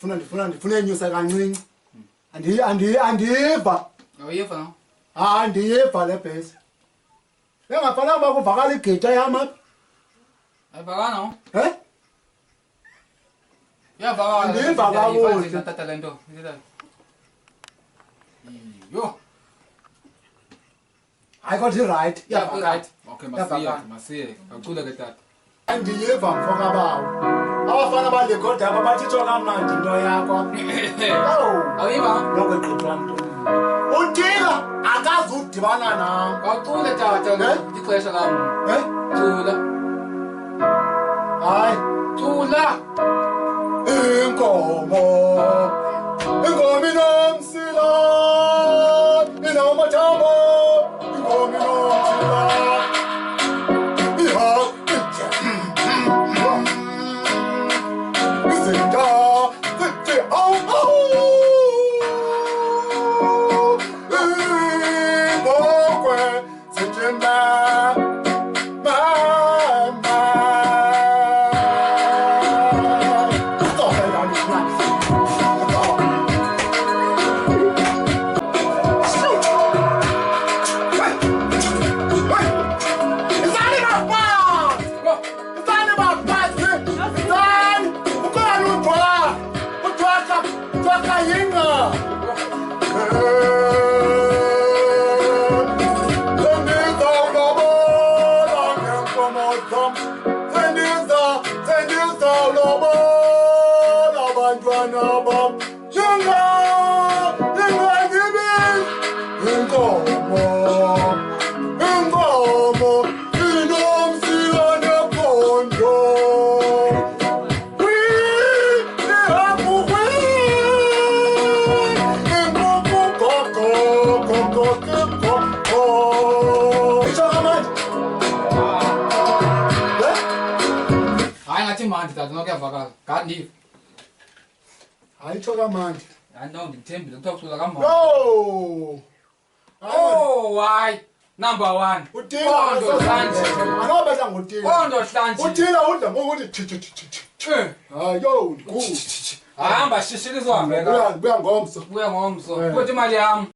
Ndifuna enyusa kancinci. Andiva. Awuyiva no? Andiyiva le bhesi. Engafanele kuvakala igita yam apha. Ayivakala no? Iyavakala. Andiva kakuhle. Tata le nto. Yo. Hayi kodwa i-right. Right. Okay, masiye. Akucule ke tata. Andiyiva mfo kabawo. Abafana balikhoda apha bathitsho kamnandi into yakho. Awuyiva? Nokweqithwa mntu. Uthila akazudibana nam. Awucule tata ixesha lam. Cula. Hayi. Cula. Inkomo inomsila inamathambo inkomo inomsila izinto zithi awu ibokwe zithi mandi tata nokuyavakala ngandiva ayitsho kamandi no ndikuthembile kuthiwa kucula kamandi hayi number 1 anobetha ngutila utila udla ngokuthi hayo hamba shishini izohambeka buya ngomso futhi imali yam